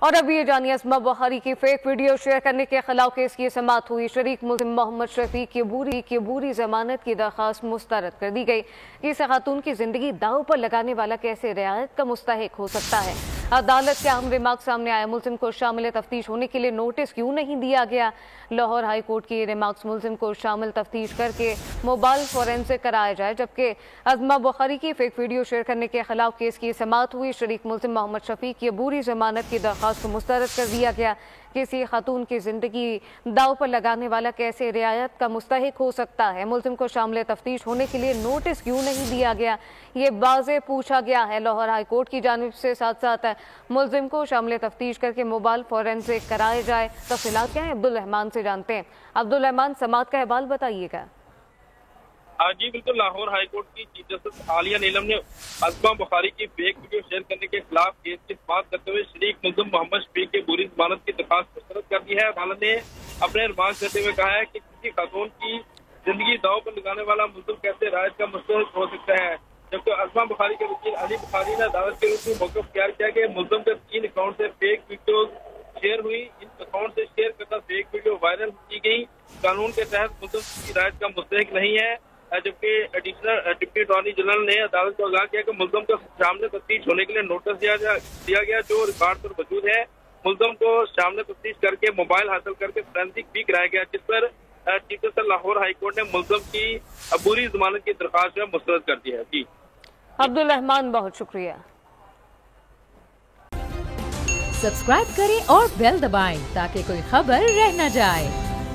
اور اب یہ جانیے اسما بخاری کی فیک ویڈیو شیئر کرنے کے خلاف کیس کی سماعت ہوئی۔ شریک ملزم محمد شفیق کی بوری ضمانت کی درخواست مسترد کر دی گئی۔ اس خاتون کی زندگی داؤ پر لگانے والا کیسے رعایت کا مستحق ہو سکتا ہے؟ عدالت کے اہم ریمارک سامنے آیا۔ ملزم کو شامل تفتیش ہونے کے لیے نوٹس کیوں نہیں دیا گیا؟ لاہور ہائی کورٹ کی ریمارکس ملزم کو شامل تفتیش کر کے موبائل فورینسک کرایا جائے، جبکہ اسما بخاری کی فیک ویڈیو شیئر کرنے کے خلاف کیس کی سماعت ہوئی۔ شریک ملزم محمد شفیق کی بوری ضمانت کی درخواست کو مسترد کر دیا گیا۔ کسی خاتون کی زندگی داؤ پر لگانے والا کیسے رعایت کا مستحق ہو سکتا ہے؟ ملزم کو شامل تفتیش ہونے کے لیے نوٹس کیوں نہیں دیا گیا؟ یہ واضح پوچھا گیا ہے لاہور ہائی کورٹ کی جانب سے۔ ساتھ ساتھ ملزم کو شامل تفتیش کر کے موبائل فورینسک کرائے جائے۔ تفصیلات کیا ہیں عبدالرحمان سے جانتے ہیں۔ عبدالرحمان، سماعت کا احوال بتائیے گا۔ جی بالکل، لاہور ہائی کورٹ کی چیف جسٹس عالیہ نیلم نے اسما بخاری کی فیک ویڈیو شیئر کرنے کے خلاف کیس کی سماعت کرتے ہوئے شریک ملزم محمد شفیق کی بری ضمانت کی درخواست مسترد کر دی ہے۔ عدالت نے اپنے ریمارک کرتے ہوئے کہا ہے کہ کسی خاتون کی زندگی داؤ پر لگانے والا ملزم کیسے رعایت کا مستحق ہو سکتا ہے، جبکہ اسما بخاری کے وکیل علی بخاری نے عدالت کے روپ میں موقف اختیار کیا کہ ملزم کے 3 اکاؤنٹ سے فیک ویڈیوز شیئر ہوئی۔ ان اکاؤنٹ سے شیئر کرتا فیک ویڈیو وائرل کی گئی، قانون کے تحت ملزم کی رعایت کا مستحق نہیں ہے، جبکہ ایڈیشنل ڈپٹی اٹارنی جنرل نے عدالت کو آگاہ کیا کہ ملزم کو سامنے تفتیش ہونے کے لیے نوٹس دیا گیا جو ریکارڈ پر موجود ہے۔ ملزم کو سامنے تفتیش کر کے موبائل حاصل کر کے فورینسک بھی کرایا گیا، جس پر chief justice Lahore high court نے ملزم کی عبوری ضمانت کی درخواست مسترد کر دی ہے۔ جی عبدالرحمان، بہت شکریہ۔ سبسکرائب کریں اور بیل دبائیں تاکہ کوئی خبر رہ نہ جائے۔